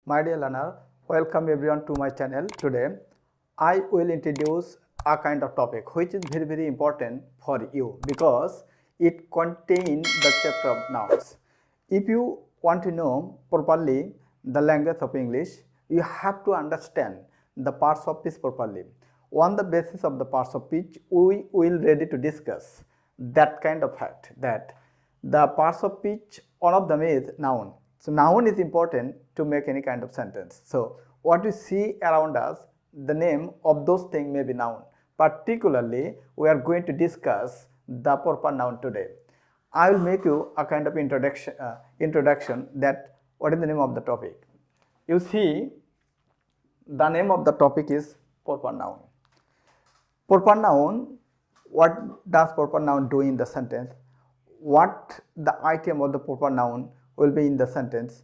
My dear learner, welcome everyone to my channel. Today, I will introduce a kind of topic which is very important for you because it contains the chapter of nouns. If you want to know properly the language of English, you have to understand the parts of speech properly. On the basis of the parts of speech, we will ready to discuss that kind of fact that the parts of speech, one of them is noun. So noun is important to make any kind of sentence. So what we see around us, the name of those things may be noun. Particularly, we are going to discuss the proper noun today. I will make you a kind of introduction that what is the name of the topic. You see, the name of the topic is proper noun. Proper noun, what does proper noun do in the sentence? What the item of the proper noun will be in the sentence,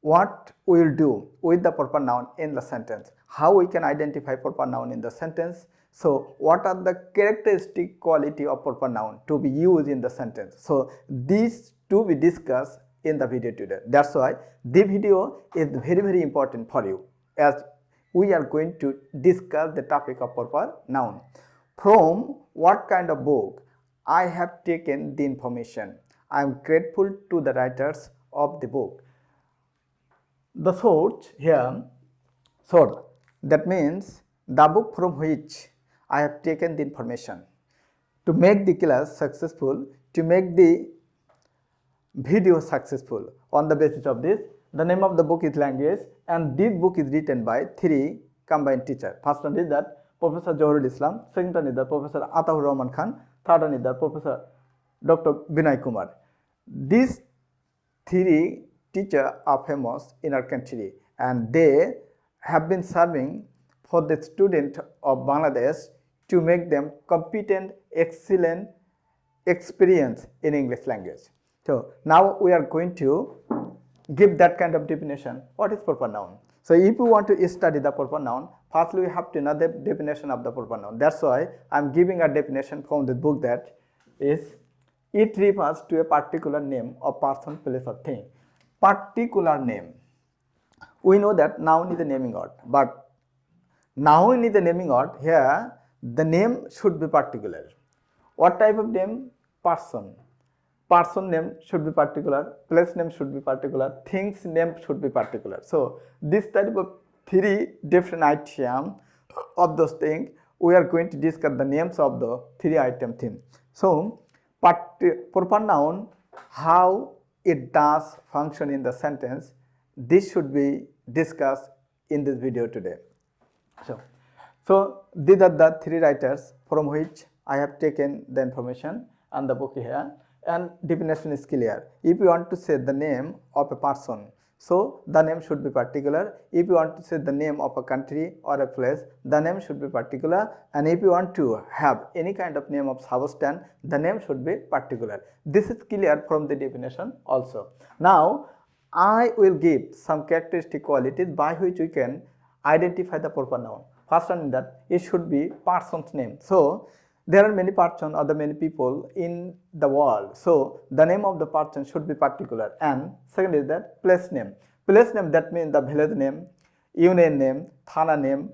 what we will do with the proper noun in the sentence, how we can identify proper noun in the sentence. So what are the characteristic quality of proper noun to be used in the sentence? So these to be discussed in the video today. That's why the video is very important for you, as we are going to discuss the topic of proper noun. From what kind of book I have taken the information? I am grateful to the writers of the book. The source here, source, that means the book from which I have taken the information. To make the class successful, to make the video successful, on the basis of this, the name of the book is Language, and this book is written by three combined teachers. First one is that Professor Johurul Islam, second one is that Professor Atahur Rahman Khan, third one is that Professor Dr. Binay Kumar. These three teachers are famous in our country, and they have been serving for the students of Bangladesh to make them competent, excellent experience in English language. So now we are going to give that kind of definition. What is proper noun? So if you want to study the proper noun, firstly we have to know the definition of the proper noun. That's why I am giving a definition from the book, that is, it refers to a particular name of person, place or thing. Particular name. We know that noun is a naming word, but noun is a naming word. Here the name should be particular. What type of name? Person. Person name should be particular, place name should be particular, things name should be particular. So this type of three different items of those things, we are going to discuss the names of the three item theme. So proper noun, how it does function in the sentence, this should be discussed in this video today. So these are the three writers from which I have taken the information and the book here, and definition is clear. If you want to say the name of a person, so the name should be particular. If you want to say the name of a country or a place, the name should be particular. And if you want to have any kind of name of substance, the name should be particular. This is clear from the definition also. Now I will give some characteristic qualities by which we can identify the proper noun. First one is that it should be person's name. So there are many persons or the many people in the world. So the name of the person should be particular. And second is that place name. Place name, that means the village name, union name, thana name,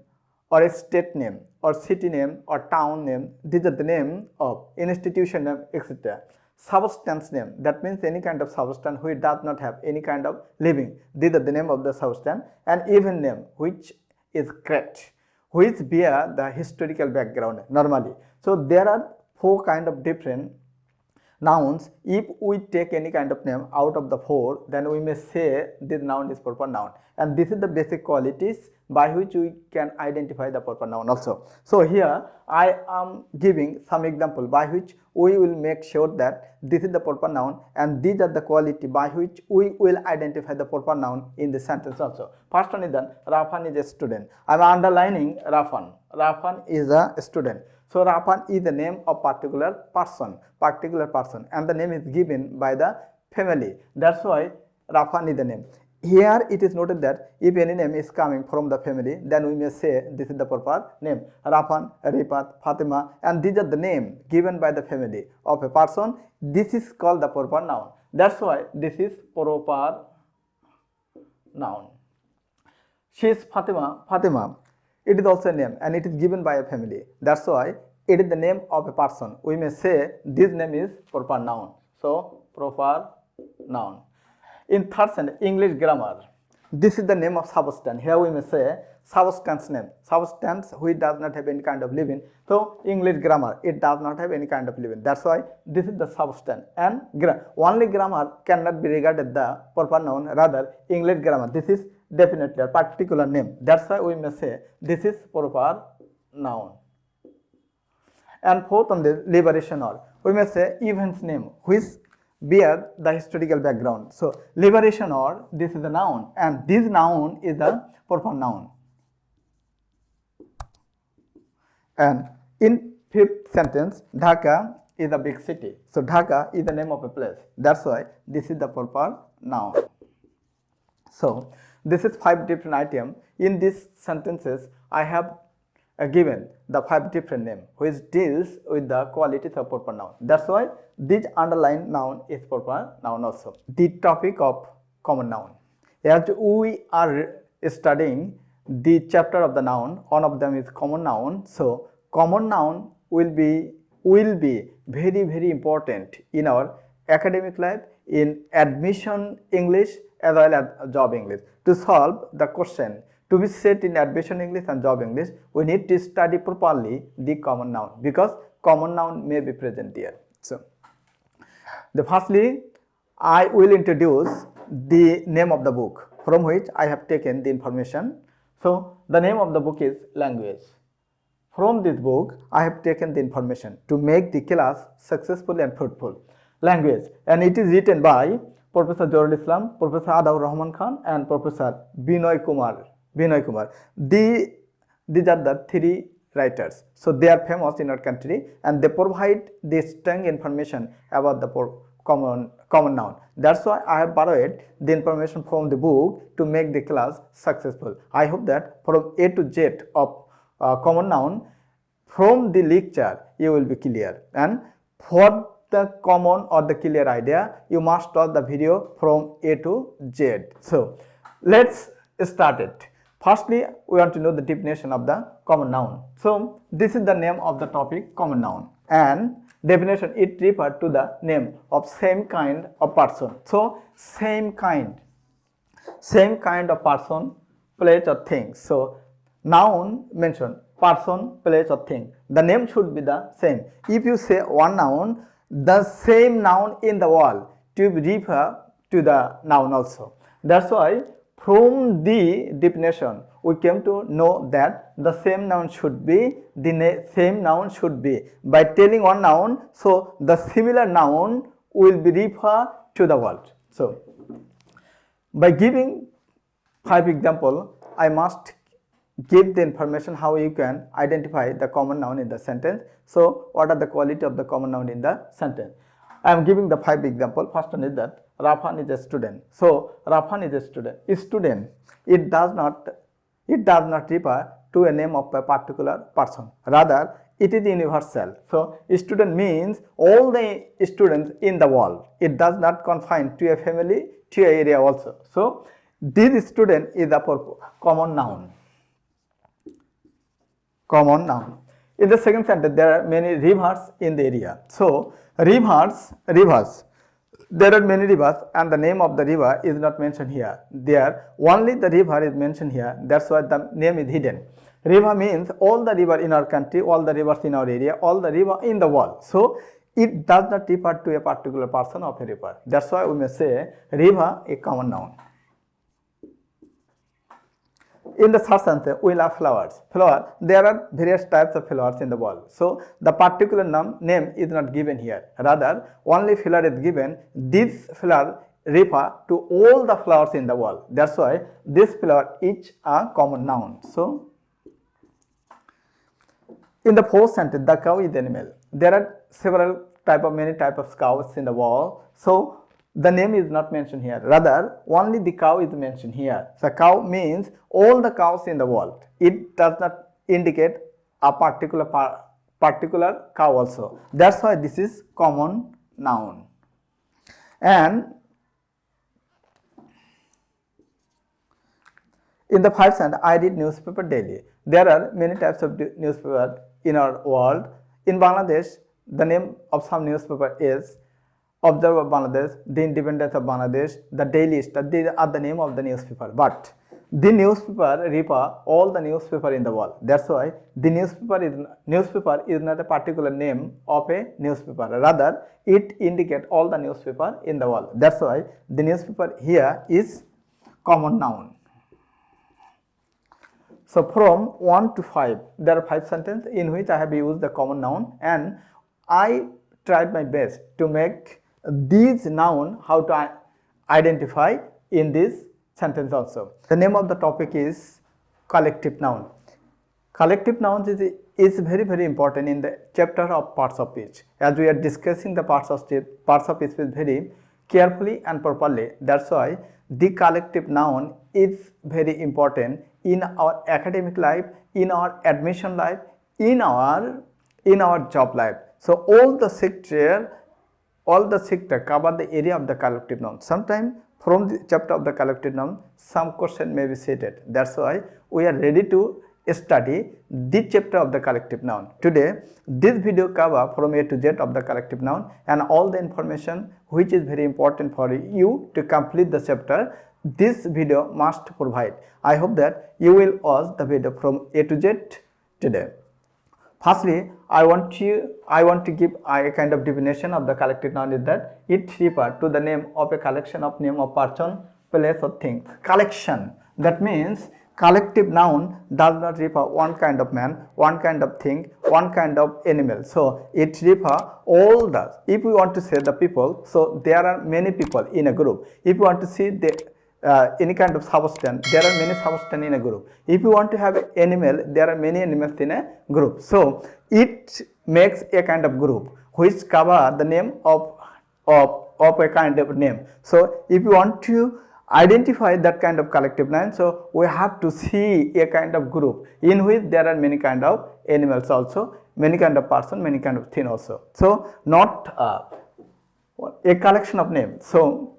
or a state name, or city name, or town name. These are the name of institution name, etc. Substance name, that means any kind of substance which does not have any kind of living. These are the name of the substance. And event name, which is correct, which bear the historical background normally. So there are four kind of different nouns. If we take any kind of name out of the four, then we may say this noun is proper noun. And this is the basic qualities by which we can identify the proper noun also. So here I am giving some example by which we will make sure that this is the proper noun, and these are the quality by which we will identify the proper noun in the sentence also. First one is that Rafan is a student. I am underlining Rafan. Rafan is a student. So Rafan is the name of particular person, and the name is given by the family. That's why Rafan is the name. Here it is noted that if any name is coming from the family, then we may say this is the proper name. Rafan, Rifat, Fatima, and these are the name given by the family of a person. This is called the proper noun. That's why this is proper noun. She is Fatima. Fatima. It is also a name and it is given by a family. That's why it is the name of a person. We may say this name is proper noun. So proper noun. In third sentence, English grammar. This is the name of substance. Here we may say substance name. Substance which does not have any kind of living. So English grammar, it does not have any kind of living. That's why this is the substance. And only grammar cannot be regarded the proper noun. Rather, English grammar. This is definitely a particular name. That's why we may say this is proper noun. And fourth on the liberation or we may say event's name which bear the historical background. So liberation or this is the noun and this noun is the proper noun. And in fifth sentence, Dhaka is a big city. So Dhaka is the name of a place. That's why this is the proper noun. So this is 5 different items. In these sentences, I have given the 5 different names which deals with the qualities of proper noun. That's why this underlined noun is proper noun also. The topic of common noun. As we are studying the chapter of the noun, one of them is common noun. So common noun will be very important in our academic life, in admission English as well as job English. To solve the question to be set in admission English and job English, we need to study properly the common noun because common noun may be present there. So, firstly, I will introduce the name of the book from which I have taken the information. So, the name of the book is Language. From this book, I have taken the information to make the class successful and fruitful. Language, and it is written by Professor Jorul Islam, Professor Adaur Rahman Khan, and Professor Binoy Kumar. These are the 3 writers. So they are famous in our country and they provide the strong information about the common noun. That's why I have borrowed the information from the book to make the class successful. I hope that from A to Z of common noun, from the lecture you will be clear, and for the common or the clear idea you must watch the video from A to Z. So let's start it. Firstly, we want to know the definition of the common noun. So this is the name of the topic, common noun, and definition, it refers to the name of same kind of person. So same kind of person, place or thing. So noun mention person, place or thing. The name should be the same. If you say one noun, the same noun in the world to refer to the noun also. That's why from the definition we came to know that the same noun should be, by telling one noun, so the similar noun will be referred to the world. So by giving 5 examples, I must give the information how you can identify the common noun in the sentence. So what are the quality of the common noun in the sentence? I am giving the 5 examples. First one is that Rafan is a student. So Rafan is a student. It does not refer to a name of a particular person. Rather, it is universal. So student means all the students in the world. It does not confine to a family, to an area also. So this student is a common noun. In the second sentence, there are many rivers in the area. So rivers. There are many rivers and the name of the river is not mentioned here. There only the river is mentioned here. That's why the name is hidden. River means all the river in our country, all the rivers in our area, all the river in the world. So it does not refer to a particular person of a river. That's why we may say river a common noun. In the third sentence, we love flowers. There are various types of flowers in the world. So the particular name is not given here. Rather, only flower is given. This flower refer to all the flowers in the world. That's why this flower is a common noun. So in the fourth sentence, the cow is the animal. There are many types of cows in the world. So the name is not mentioned here. Rather, only the cow is mentioned here. So cow means all the cows in the world. It does not indicate a particular cow also. That's why this is common noun. And In the first sentence, I read newspaper daily. There are many types of newspaper in our world. In Bangladesh, the name of some newspaper is Observer of Bangladesh, The Independence of Bangladesh, The Daily Star. These are the name of the newspaper. But the newspaper refer all the newspaper in the world. That's why the newspaper is not a particular name of a newspaper. Rather, it indicates all the newspaper in the world. That's why the newspaper here is common noun. So from 1 to 5, there are 5 sentences in which I have used the common noun, and I tried my best to make these noun how to identify in this sentence also. The name of the topic is collective noun. Collective nouns is very, very important in the chapter of parts of speech. As we are discussing the parts of speech very carefully and properly. That's why the collective noun is very important in our academic life, in our admission life, in our job life. So all the sector cover the area of the collective noun. Sometimes from the chapter of the collective noun, some question may be stated. That's why we are ready to study the chapter of the collective noun. Today, this video cover from A to Z of the collective noun and all the information which is very important for you to complete the chapter. This video must provide. I hope that you will watch the video from A to Z today. Firstly, I want to give a kind of definition of the collective noun is that it refers to the name of a collection of name of person, place or things. Collection, that means collective noun does not refer one kind of man, one kind of thing, one kind of animal. So it refers all the, if we want to say the people, so there are many people in a group. If you want to see the any kind of substance, there are many substance in a group. If you want to have an animal, there are many animals in a group. So it makes a kind of group which cover the name of a kind of name. So if you want to identify that kind of collective noun, so we have to see a kind of group in which there are many kind of animals also, many kind of person, many kind of thing also. So not a collection of names. So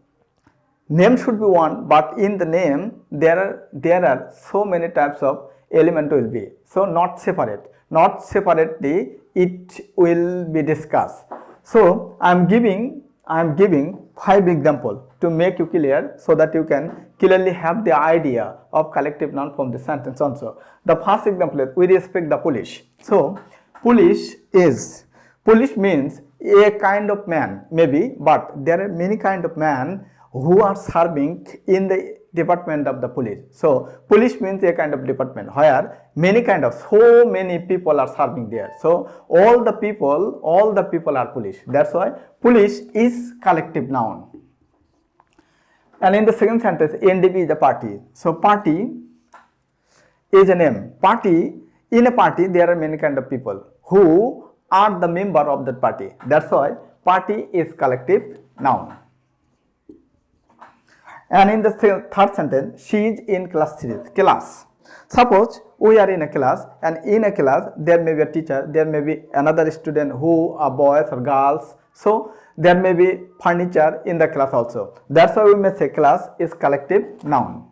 name should be one, but in the name there are so many types of element will be. So not separately it will be discussed. So I am giving 5 examples to make you clear, so that you can clearly have the idea of collective noun from the sentence also. The first example is we respect the police. So police means a kind of man maybe, but there are many kind of man who are serving in the department of the police. So police means a kind of department where so many people are serving there. So all the people are police. That's why police is collective noun. And in the second sentence, NDP is the party. So party is a name. In a party there are many kind of people who are the member of that party. That's why party is collective noun. And in the third sentence, she is in class 3. Class. Suppose we are in a class, and in a class there may be a teacher, there may be another student who are boys or girls. So there may be furniture in the class also. That's why we may say class is collective noun.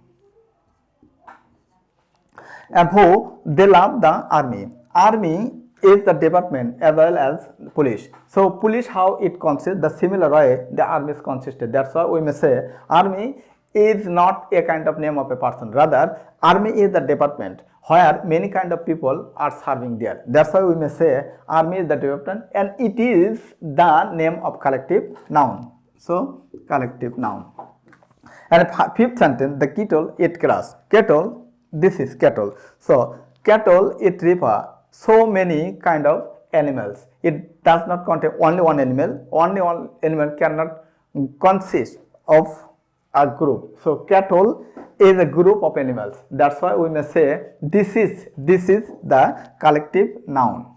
And who they love the army. Army is the department as well as police. So police, how it consists, the similar way the army is consisted. That's why we may say army is not a kind of name of a person. Rather, army is the department where many kind of people are serving there. That's why we may say army is the department, and it is the name of collective noun. So collective noun. And fifth sentence, the kettle eat grass. Kettle, this is kettle. So kettle, it refers so many kind of animals. It does not contain only one animal. Only one animal cannot consist of a group. So cattle is a group of animals. That's why we may say this is the collective noun.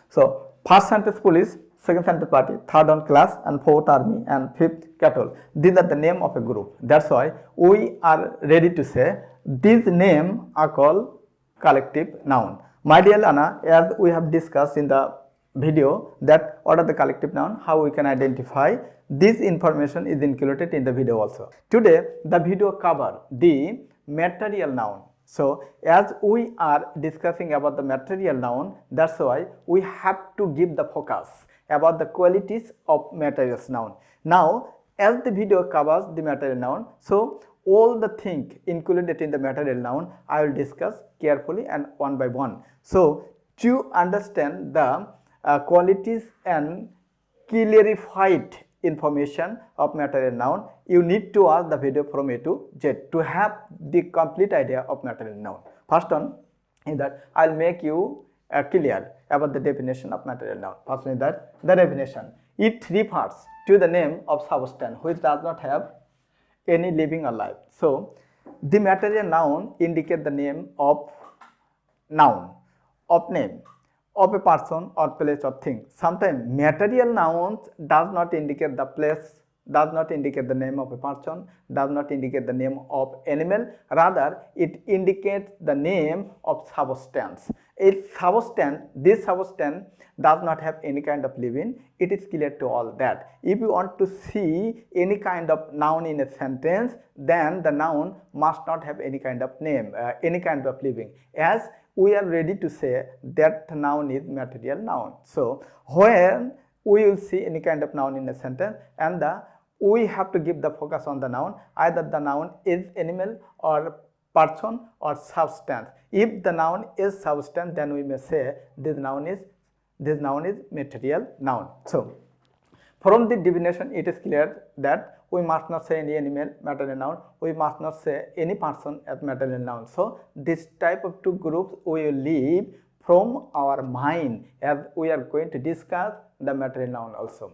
So first sentence police, second sentence party, third one class, and fourth army, and fifth cattle. These are the name of a group. That's why we are ready to say these names are called collective noun. My dear Lana, as we have discussed in the video that what are the collective noun, how we can identify. This information is included in the video also. Today the video cover the material noun. So as we are discussing about the material noun, that's why we have to give the focus about the qualities of material noun. Now as the video covers the material noun, so all the things included in the material noun I will discuss carefully and one by one. So to understand the qualities and clarified information of material noun, you need to watch the video from A to Z to have the complete idea of material noun. First one is that I will make you clear about the definition of material noun. First one is that the definition, it refers to the name of substance which does not have any living or life. So the material noun indicate the name of noun, of name, of a person or place or thing. Sometimes material nouns does not indicate the place, does not indicate the name of a person, does not indicate the name of animal, rather it indicates the name of substance. This substance does not have any kind of living. It is clear to all that if you want to see any kind of noun in a sentence, then the noun must not have any kind of name, any kind of living, as we are ready to say that noun is material noun. So when we will see any kind of noun in a sentence, and we have to give the focus on the noun, either the noun is animal or person or substance. If the noun is substance, then we may say this noun is material noun. So from the definition it is clear that we must not say any animal material noun, we must not say any person as material noun. So this type of two groups we will leave from our mind as we are going to discuss the material noun also.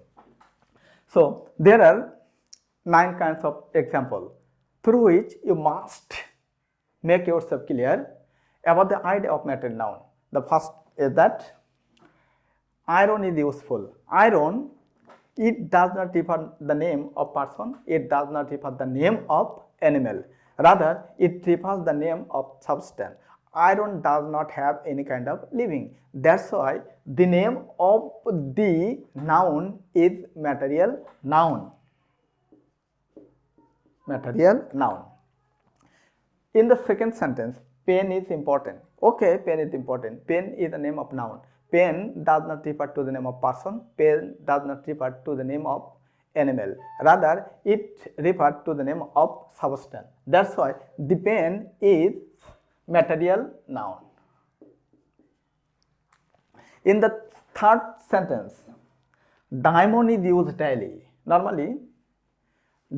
So there are 9 kinds of examples through which you must make yourself clear about the idea of material noun. The first is that iron is useful. Iron, it does not refer the name of person, it does not refer the name of animal, rather it refers the name of substance. Iron does not have any kind of living. That's why the name of the noun is material noun. Material noun. In the second sentence, pen is important. Okay, pen is important. Pen is the name of noun. Pen does not refer to the name of person. Pen does not refer to the name of animal. Rather, it refers to the name of substance. That's why the pen is material noun. In the third sentence, diamond is used daily. Normally,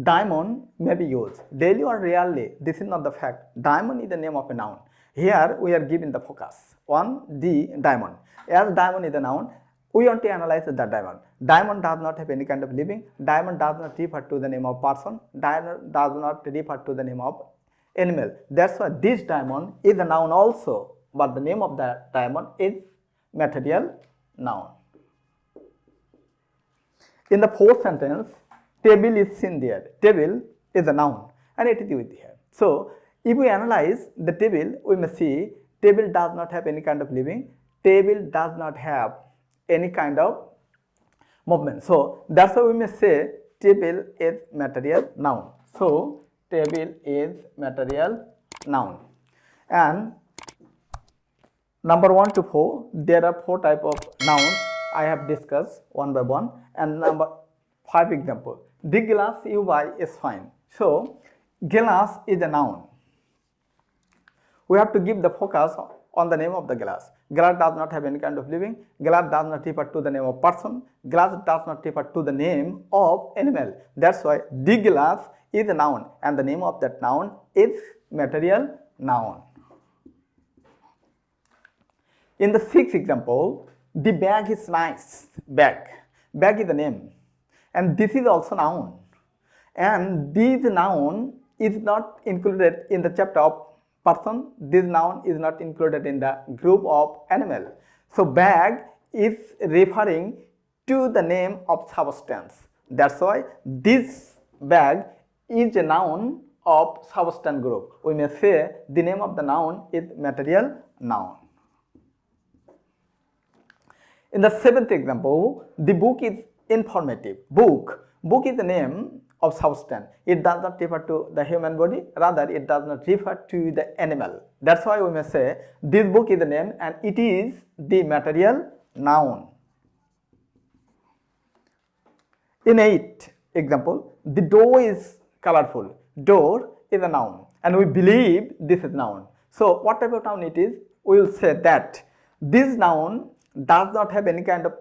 diamond may be used daily or rarely. This is not the fact. Diamond is the name of a noun. Here we are giving the focus on the diamond. As diamond is a noun, we want to analyze the diamond. Diamond does not have any kind of living. Diamond does not refer to the name of person. Diamond does not refer to the name of animal. That's why this diamond is a noun also, but the name of the diamond is material noun. In the fourth sentence, table is seen there. Table is a noun and it is used here. So if we analyze the table, we may see table does not have any kind of living. Table does not have any kind of movement. So that's why we may say table is material noun. So table is material noun. And number 1 to 4, there are 4 types of nouns I have discussed one by one. And number 5 example. The glass you buy is fine. So glass is a noun. We have to give the focus on the name of the glass. Glass does not have any kind of living. Glass does not refer to the name of person. Glass does not refer to the name of animal. That's why the glass is a noun and the name of that noun is material noun. In the 6th example, the bag is nice. Bag. Bag is the name. And this is also noun. And this noun is not included in the chapter of person. This noun is not included in the group of animal. So bag is referring to the name of substance. That's why this bag is a noun of substance group. We may say the name of the noun is material noun. In the seventh example, the book is informative. Book is the name of substance. It does not refer to the human body, rather it does not refer to the animal. That's why we may say this book is the name and it is the material noun. In 8th example, the door is colorful. Door is a noun and we believe this is noun. So what type of noun it is? We will say that this noun does not have any kind of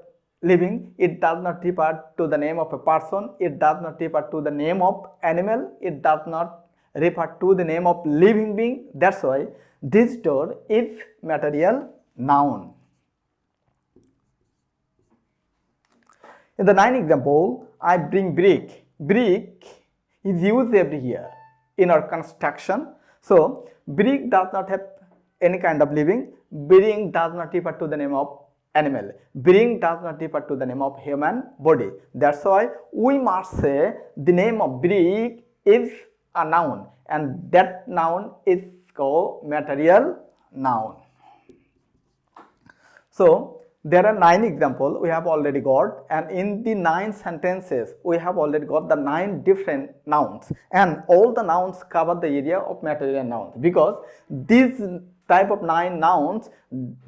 living. It does not refer to the name of a person. It does not refer to the name of animal. It does not refer to the name of living being. That's why this door is material noun. In the 9th example, I bring brick. Brick is used every year in our construction. So brick does not have any kind of living. Brick does not refer to the name of animal. Brick does not refer to the name of human body. That's why we must say the name of brick is a noun and that noun is called material noun. So there are 9 examples we have already got, and in the 9 sentences we have already got the 9 different nouns, and all the nouns cover the area of material nouns because these type of 9 nouns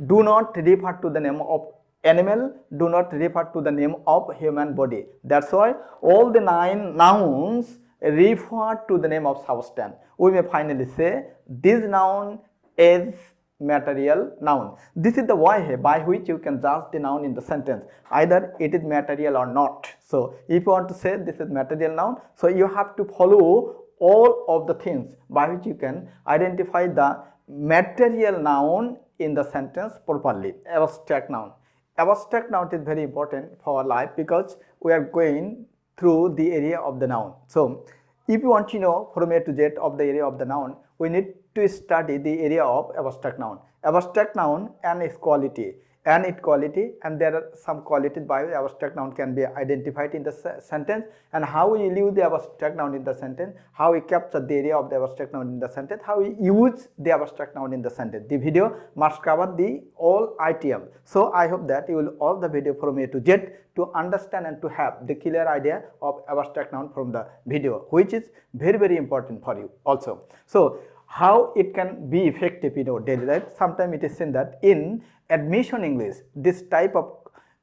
do not refer to the name of animal, do not refer to the name of human body. That's why all the 9 nouns refer to the name of substance. We may finally say this noun is material noun. This is the way by which you can judge the noun in the sentence, either it is material or not. So if you want to say this is material noun, so you have to follow all of the things by which you can identify the material noun in the sentence properly. Abstract noun. Abstract noun is very important for our life because we are going through the area of the noun. So if you want to know from A to Z of the area of the noun, we need to study the area of abstract noun. Abstract noun and its quality. And its quality, and there are some qualities by which abstract noun can be identified in the sentence, and how we use the abstract noun in the sentence, how we capture the area of the abstract noun in the sentence, how we use the abstract noun in the sentence. The video must cover the all item. So I hope that you will watch the video from A to Z to understand and to have the clear idea of abstract noun from the video, which is very important for you also. So how it can be effective in our daily life? Sometimes it is seen that in admission English, this type of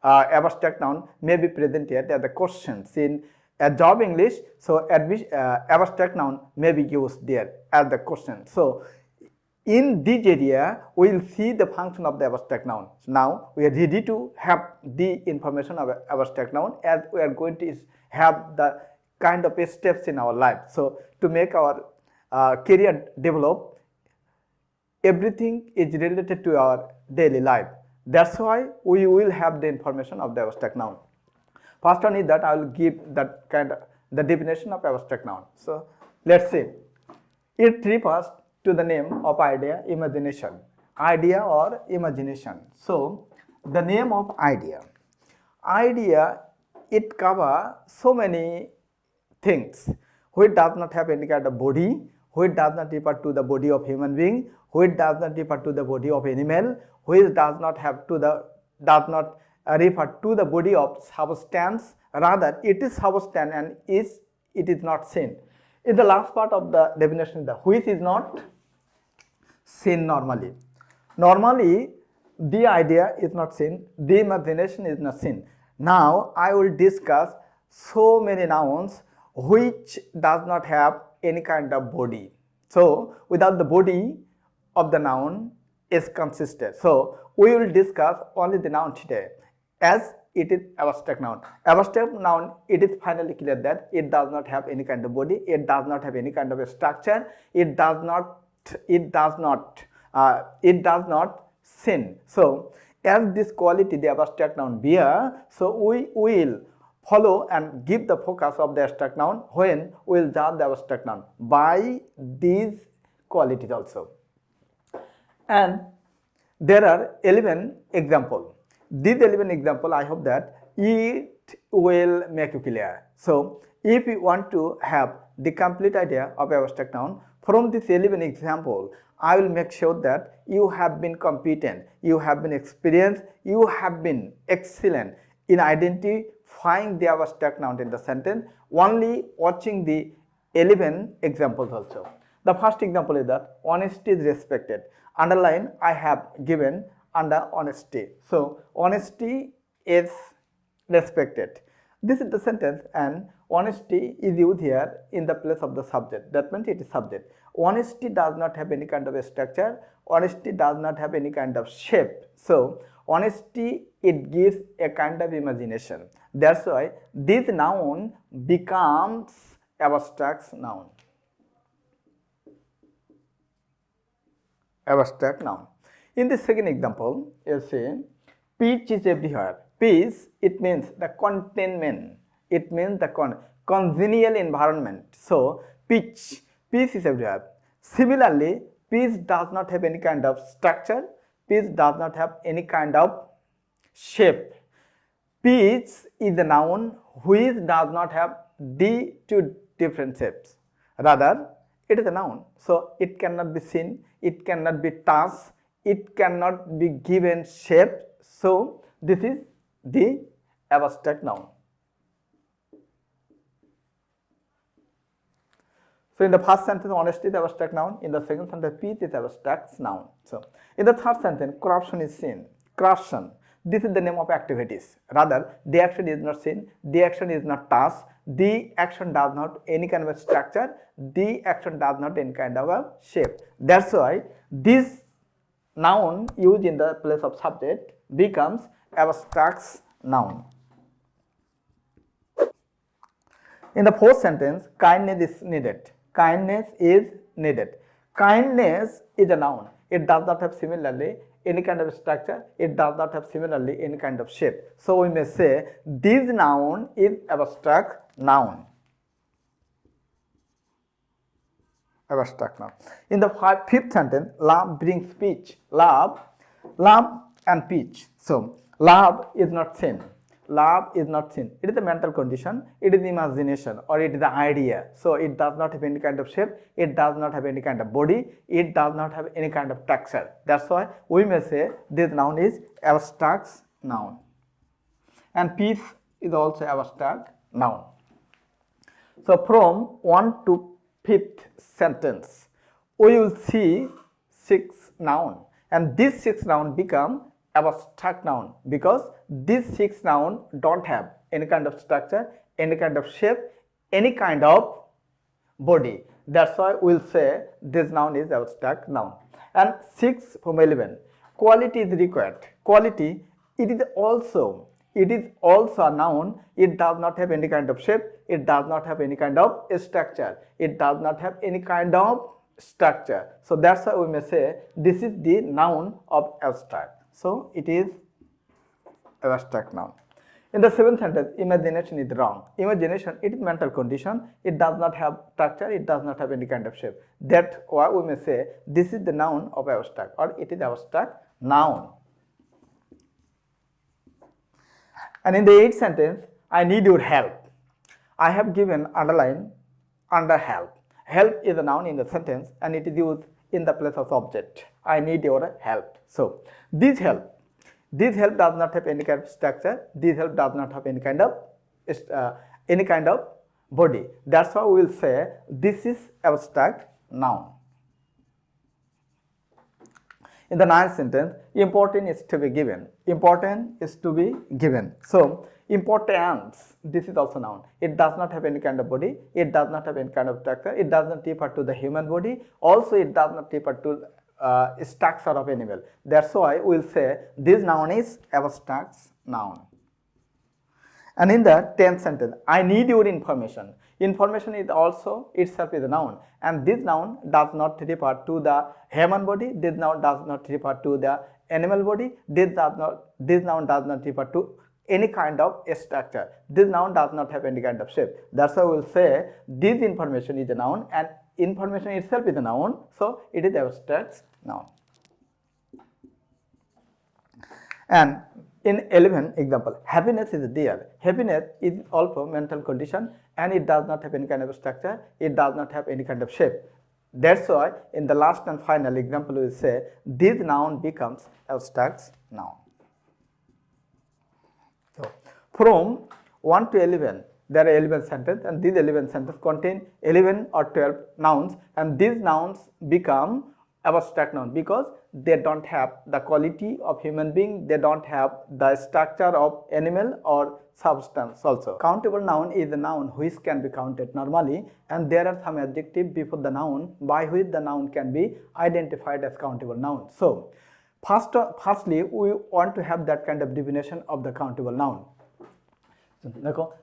abstract noun may be presented as the questions. In a job English, so abstract noun may be used there as the question. So in this area, we will see the function of the abstract noun. Now we are ready to have the information of abstract noun, as we are going to have the kind of steps in our life. So to make our career develop, everything is related to our daily life. That's why we will have the information of the abstract noun. First one is that I will give that kind of the definition of abstract noun. So let's see. It refers to the name of idea, imagination. Idea or imagination. So the name of idea. Idea, it covers so many things which does not have any kind of body, which does not refer to the body of human being, which does not refer to the body of animal, which does not refer to the body of substance. Rather, it is substance and it is not seen. In the last part of the definition, the which is not seen normally. Normally, the idea is not seen, the imagination is not seen. Now, I will discuss so many nouns which does not have any kind of body. So without the body of the noun is consistent. So we will discuss only the noun today, as it is abstract noun. Abstract noun, it is finally clear that it does not have any kind of body, it does not have any kind of a structure, it does not sin. So as this quality the abstract noun bear, so we will follow and give the focus of the abstract noun when we will judge the abstract noun by these qualities also. And there are 11 examples. These 11 examples, I hope that it will make you clear. So if you want to have the complete idea of abstract noun, From this 11 example, I will make sure that you have been competent, you have been experienced, you have been excellent in identifying the abstract noun in the sentence, only watching the 11 examples also. The first example is that honesty is respected. Underline I have given under honesty. So honesty is respected. This is the sentence, and honesty is used here in the place of the subject. That means it is subject. Honesty does not have any kind of a structure. Honesty does not have any kind of shape. So honesty, it gives a kind of imagination. That's why this noun becomes abstract noun. Abstract noun. In the second example, you see peace is everywhere. Peace, it means the containment. It means the congenial environment. So peace is everywhere. Similarly, peace does not have any kind of structure. Peace does not have any kind of shape. Peace is a noun which does not have the two different shapes. Rather, it is a noun. So it cannot be seen, it cannot be touched, it cannot be given shape. So this is the abstract noun. So in the first sentence, honesty is abstract noun. In the second sentence, peace is abstract noun. So in the third sentence, corruption is seen. Corruption, this is the name of activities. Rather, the action is not seen, the action is not touched, the action does not any kind of a structure, the action does not any kind of a shape. That's why this noun used in the place of subject becomes abstract noun. In the fourth sentence, kindness is needed. Kindness is needed. Kindness is a noun. It does not have similarly any kind of structure. It does not have similarly any kind of shape. So we may say this noun is abstract noun. Abstract noun. In the fifth sentence, love brings peace. Love and peace. So love is not seen. Love is not seen. It is a mental condition, it is imagination, or it is the idea. So it does not have any kind of shape, it does not have any kind of body, it does not have any kind of texture. That's why we may say this noun is abstract noun. And peace is also abstract noun. So from 1 to 5th sentence, we will see 6 noun, and these 6 noun become abstract noun because these 6 noun don't have any kind of structure, any kind of shape, any kind of body. That's why we'll say this noun is abstract noun. And 6 from 11, quality is required. Quality, it is also a noun. It does not have any kind of shape, it does not have any kind of structure, it does not have any kind of structure. So that's why we may say this is the noun of abstract. So it is abstract noun. In the 7th sentence, imagination is wrong. Imagination, it is mental condition. It does not have structure. It does not have any kind of shape. That's why we may say this is the noun of abstract, or it is abstract noun. And in the 8th sentence, I need your help. I have given underline under help. Help is a noun in the sentence, and it is used in the place of object. I need your help. So this help does not have any kind of structure. This help does not have any kind of body. That's why we will say this is abstract noun. In the 9th sentence, important is to be given. Important is to be given. So importance, this is also noun. It does not have any kind of body. It does not have any kind of structure. It does not refer to the human body. Also, it does not refer to structure of animal. That's why we will say this noun is abstract noun. And in the 10th sentence, I need your information. Information is also itself is a noun, and this noun does not refer to the human body. This noun does not refer to the animal body. This noun does not refer to any kind of structure. This noun does not have any kind of shape. That's why we will say this information is a noun, and information itself is a noun, so it is abstract noun. And in 11 example, happiness is there. Happiness is also mental condition, and it does not have any kind of structure, it does not have any kind of shape. That's why in the last and final example we will say this noun becomes abstract noun. So from 1 to 11 there are 11 sentences, and these 11 sentences contain 11 or 12 nouns, and these nouns become abstract noun because they don't have the quality of human being, they don't have the structure of animal or substance also. Countable noun is a noun which can be counted normally, and there are some adjectives before the noun by which the noun can be identified as countable noun. So firstly we want to have that kind of definition of the countable noun.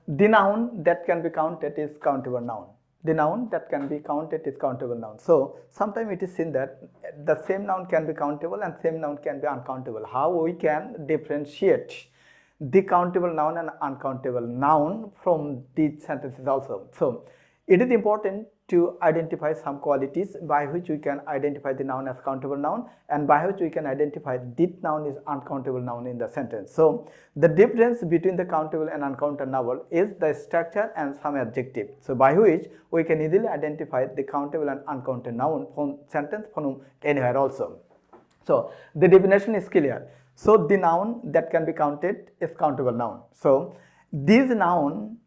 The noun that can be counted is countable noun. The noun that can be counted is countable noun. So sometimes it is seen that the same noun can be countable and same noun can be uncountable. How we can differentiate the countable noun and uncountable noun from these sentences also. So it is important to identify some qualities by which we can identify the noun as countable noun, and by which we can identify this noun is uncountable noun in the sentence. So the difference between the countable and uncountable noun is the structure and some adjective. So by which we can easily identify the countable and uncountable noun from sentence from anywhere also. So the definition is clear. So the noun that can be counted is countable noun. So this noun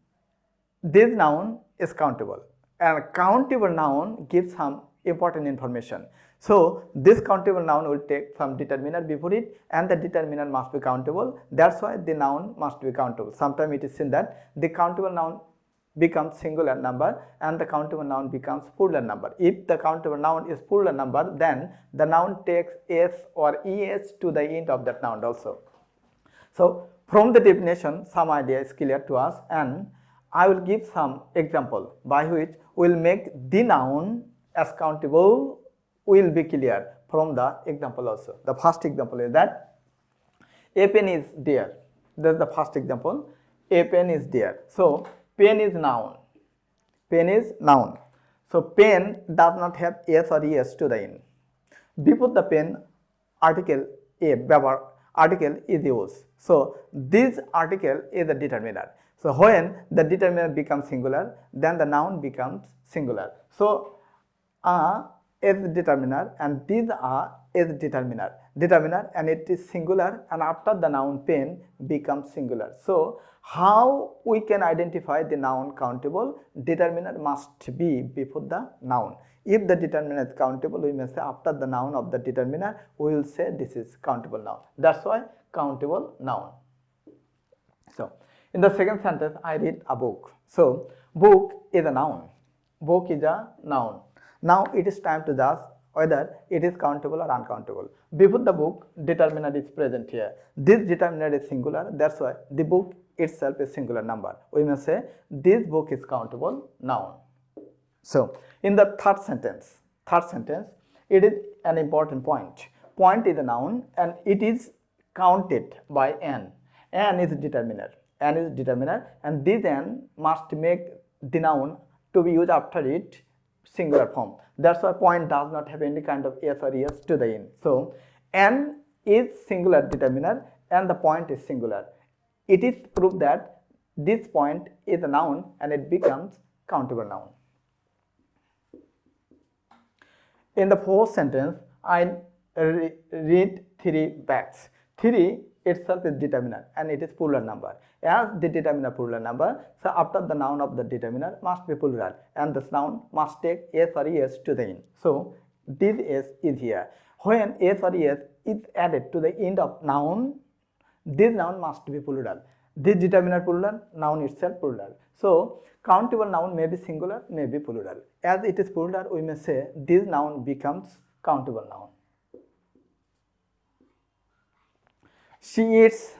is countable, and countable noun gives some important information. So this countable noun will take some determiner before it, and the determiner must be countable. That's why the noun must be countable. Sometimes it is seen that the countable noun becomes singular number and the countable noun becomes plural number. If the countable noun is plural number, then the noun takes s or es to the end of that noun also. So from the definition some idea is clear to us, and I will give some example by which we will make the noun as countable will be clear from the example also. The first example is that a pen is there. That's the first example. A pen is there. So pen is noun. Pen is noun. So pen does not have s or es to the end. Before the pen, article a, article is used. So this article is the determiner. So when the determiner becomes singular, then the noun becomes singular. So is determiner and these are is determiner, and it is singular, and after the noun pen becomes singular. So how we can identify the noun countable? Determiner must be before the noun. If the determiner is countable, we may say after the noun of the determiner we will say this is countable noun. That's why countable noun. So in the second sentence I read a book. So book is a noun. Book is a noun. Now it is time to judge whether it is countable or uncountable. Before the book, determiner is present here. This determiner is singular, that's why the book itself is singular number. We may say this book is countable noun. So in the third sentence, it is an important point. Point is a noun and it is counted by n. N is determiner. N is determiner, and this n must make the noun to be used after it singular form. That's why point does not have any kind of s or es to the end. So n is singular determiner and the point is singular. It is proved that this point is a noun and it becomes countable noun. In the fourth sentence, I read 3 bags. 3 itself is determiner and it is plural number. As the determiner plural number, so after the noun of the determiner must be plural, and this noun must take s or es to the end. So this s is here. When s or es is added to the end of noun, this noun must be plural. This determiner plural, noun itself plural. So countable noun may be singular, may be plural. As it is plural, we may say this noun becomes countable noun. She eats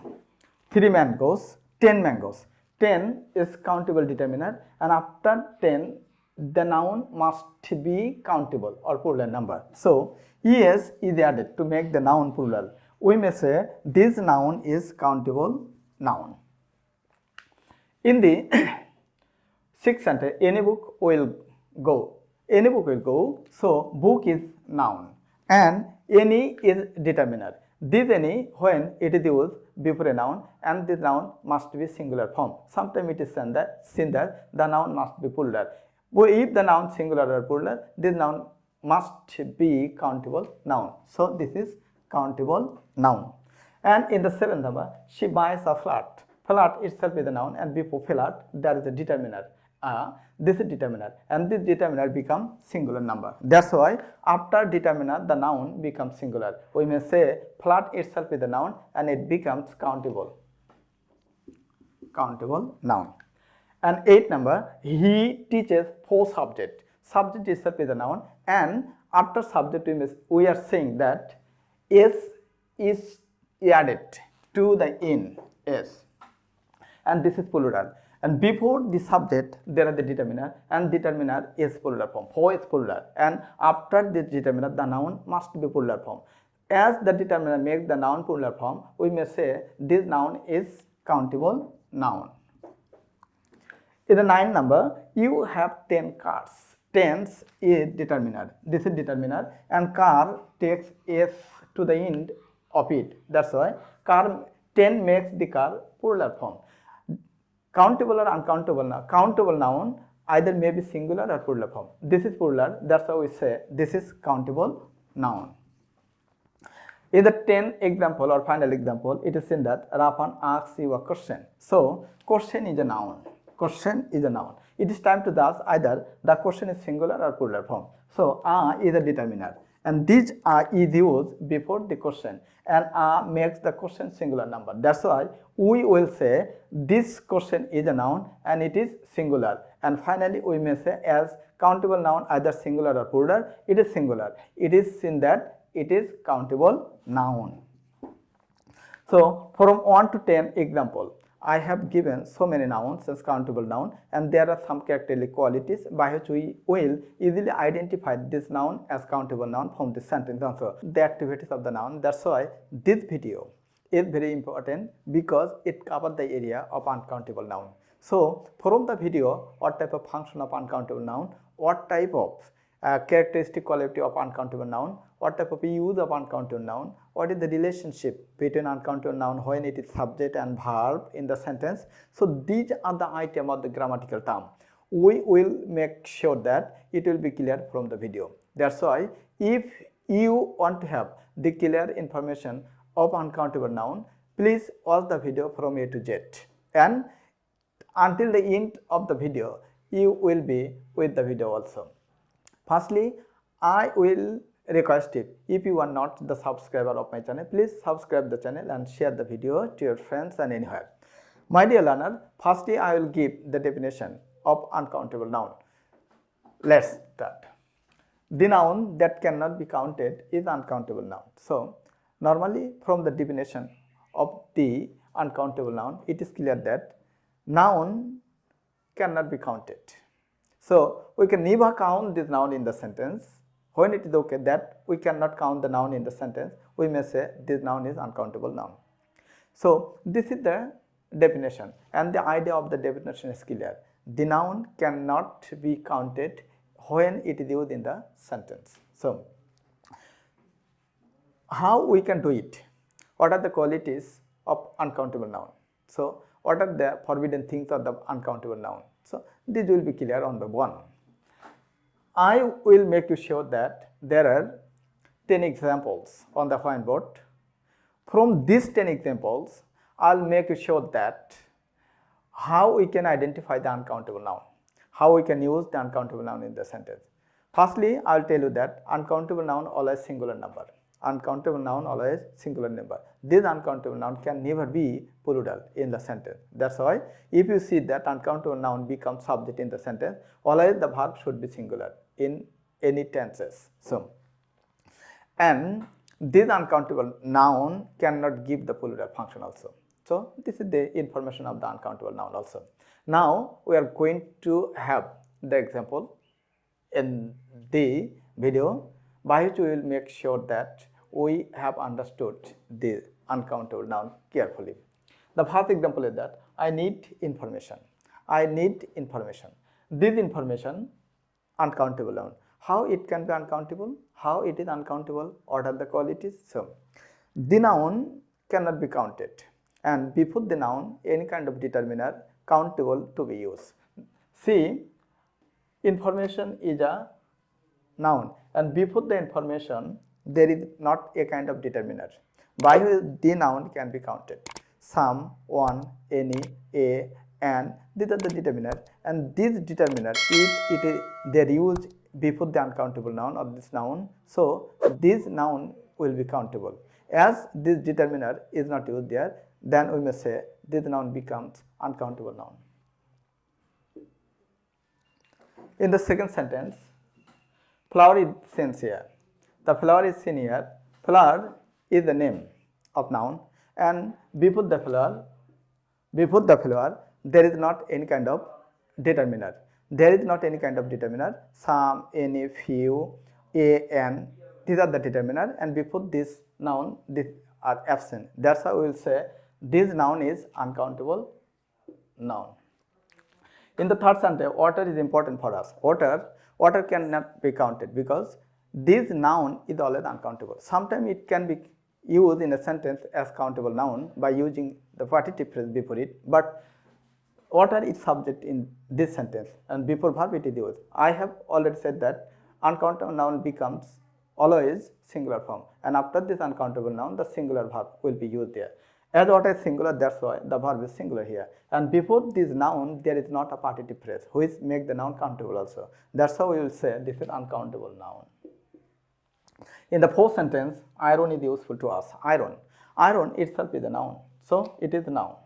3 mangoes, 10 mangoes. 10 is countable determiner, and after 10 the noun must be countable or plural number. So es is added to make the noun plural. We may say this noun is countable noun. In the sixth sentence, any book will go. Any book will go. So book is noun and any is determiner. This any when it is used before a noun, and this noun must be singular form. Sometimes it is seen that the noun must be plural. But if the noun singular or plural, this noun must be countable noun. So this is countable noun. And in the 7th number, she buys a flat. Flat itself is a noun, and before flat there is a determiner. This is determiner, and this determiner becomes singular number. That's why after determiner the noun becomes singular. We may say flat itself is a noun and it becomes countable noun. And 8th number, he teaches 4 subject. Subject itself is a noun, and after subject we are saying that s is added to the in s, and this is plural. And before the subject there is the determiner, and determiner is plural form. 4 is plural, and after this determiner the noun must be plural form. As the determiner makes the noun plural form, we may say this noun is countable noun. In the 9th number, you have 10 cars. Tens is determiner. This is determiner, and car takes s to the end of it. That's why car 10 makes the car plural form. Countable or uncountable noun. Countable noun either may be singular or plural form. This is plural. That's why we say this is countable noun. In the 10th example or final example, it is seen that Rapan asks you a question. So question is a noun. Question is a noun. It is time to ask either the question is singular or plural form. So is a determiner, and this is used before the question, and makes the question singular number. That's why we will say this question is a noun and it is singular. And finally we may say as countable noun either singular or plural, it is singular. It is seen that it is countable noun. So from 1 to 10 example, I have given so many nouns as countable noun, and there are some characteristic qualities by which we will easily identify this noun as countable noun from this sentence answer. The activities of the noun. That's why this video is very important, because it covers the area of uncountable noun. So from the video, what type of function of uncountable noun, what type of characteristic quality of uncountable noun, what type of use of uncountable noun, what is the relationship between uncountable noun when it is subject and verb in the sentence. So these are the items of the grammatical term. We will make sure that it will be clear from the video. That's why if you want to have the clear information of uncountable noun, please watch the video from A to Z, and until the end of the video you will be with the video also. Firstly, I will request it, if you are not the subscriber of my channel, please subscribe the channel and share the video to your friends and anywhere. My dear learner, firstly I will give the definition of uncountable noun. Let's start. The noun that cannot be counted is uncountable noun. So normally from the definition of the uncountable noun, it is clear that noun cannot be counted. So we can never count this noun in the sentence. When it is okay that we cannot count the noun in the sentence, we may say this noun is uncountable noun. So this is the definition, and the idea of the definition is clear. The noun cannot be counted when it is used in the sentence. So how we can do it? What are the qualities of uncountable noun? So what are the forbidden things of the uncountable noun? So this will be clear on the one. I will make you sure that there are 10 examples on the whiteboard. From these 10 examples, I'll make you sure that how we can identify the uncountable noun, how we can use the uncountable noun in the sentence. Firstly, I'll tell you that uncountable noun always singular number. Uncountable noun always singular number. This uncountable noun can never be plural in the sentence. That's why if you see that uncountable noun becomes subject in the sentence, always the verb should be singular in any tenses. So, and this uncountable noun cannot give the plural function also. So this is the information of the uncountable noun also. Now we are going to have the example in the video, by which we will make sure that we have understood the uncountable noun carefully. The first example is that I need information. I need information. This information, uncountable noun. How it can be uncountable? How it is uncountable? What are the qualities? So the noun cannot be counted, and before the noun any kind of determiner countable to be used. See, information is a noun, and before the information there is not a kind of determiner by which the noun can be counted. Some, one, any, a, and these are the determiner, and this determiner if it is they used before the uncountable noun or this noun, so this noun will be countable. As this determiner is not used there, then we may say this noun becomes uncountable noun. In the second sentence, flower is seen here. The flower is seen here. Flower is the name of noun, and before the flower, there is not any kind of determiner. There is not any kind of determiner. Some, any, few, a, and these are the determiner, and before this noun, these are absent. That's how we will say this noun is uncountable noun. In the third sentence, water is important for us. Water cannot be counted because this noun is always uncountable. Sometimes it can be used in a sentence as countable noun by using the partitive phrase before it, but water is subject in this sentence and before verb it is used. I have already said that uncountable noun becomes always singular form, and after this uncountable noun the singular verb will be used there. As water is singular, that's why the verb is singular here, and before this noun there is not a partitive phrase which make the noun countable also. That's how we will say this is uncountable noun. In the fourth sentence, iron is useful to us. Iron itself is a noun, so it is a noun,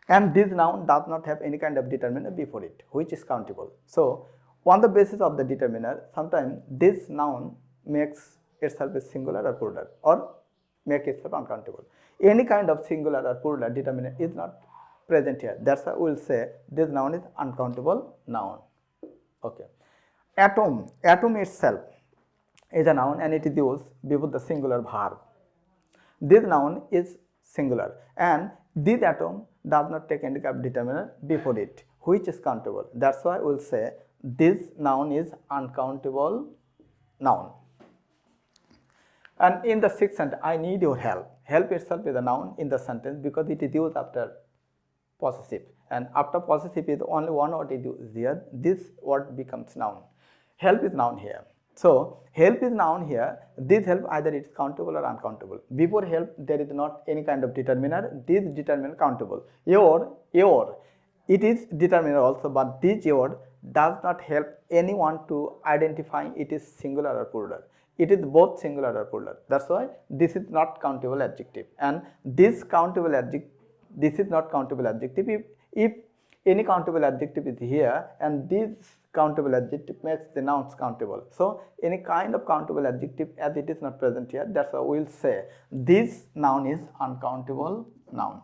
and this noun does not have any kind of determiner before it which is countable. So on the basis of the determiner, sometimes this noun makes itself a singular or plural or make itself uncountable. Any kind of singular or plural determiner is not present here. That's why we will say this noun is uncountable noun. Okay. Atom itself is a noun and it is used before the singular verb. This noun is singular and this atom does not take any kind of determiner before it which is countable. That's why we will say this noun is uncountable noun. And in the sixth sentence, I need your help. Help itself is a noun in the sentence because it is used after possessive, and after possessive is only one word is used here. This word becomes noun. Help is noun here. So help is noun here. This help either it is countable or uncountable. Before help there is not any kind of determiner. This determiner countable. Your it is determiner also, but this your does not help anyone to identify it is singular or plural. It is both singular or plural. That's why this is not countable adjective, and this countable adjective, this is not countable adjective. If any countable adjective is here and this countable adjective makes the nouns countable. So any kind of countable adjective as it is not present here, that's why we will say this noun is uncountable noun.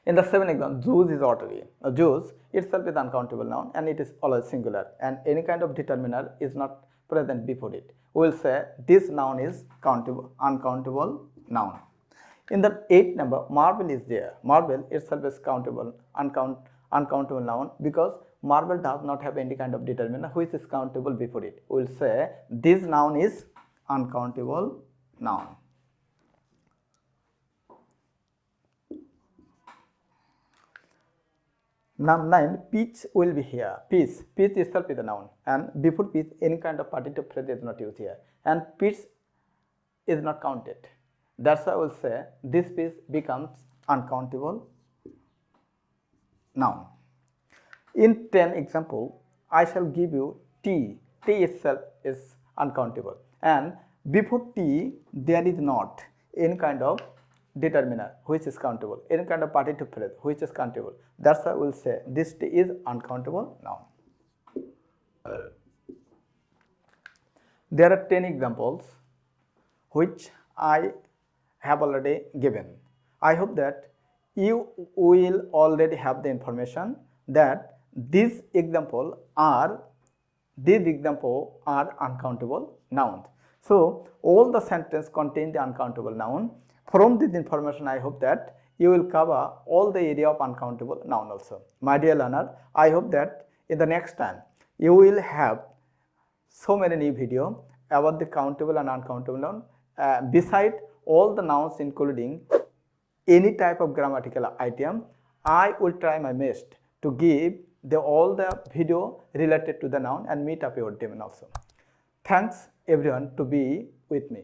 In the seventh example, juice is watery. Juice itself is uncountable noun and it is always singular, and any kind of determiner is not present before it. We will say this noun is uncountable noun. In the eighth number, marble is there. Marble itself is uncountable noun because marble does not have any kind of determiner which is countable before it. We will say this noun is uncountable noun. Number 9, peach will be here. Peach itself is a noun, and before peach any kind of partitive phrase is not used here, and peach is not counted. That's why I will say this peach becomes uncountable noun. In 10 example, I shall give you tea. Tea itself is uncountable, and before tea there is not any kind of determiner which is countable, any kind of partitive phrase which is countable. That's why we will say this tea is uncountable noun. There are 10 examples which I have already given. I hope that you will already have the information that these examples are uncountable nouns. So all the sentence contain the uncountable noun. From this information, I hope that you will cover all the area of uncountable noun also. My dear learner, I hope that in the next time you will have so many new video about the countable and uncountable noun. Beside all the nouns including any type of grammatical item, I will try my best to give all the video related to the noun and meet up your demand also. Thanks everyone to be with me.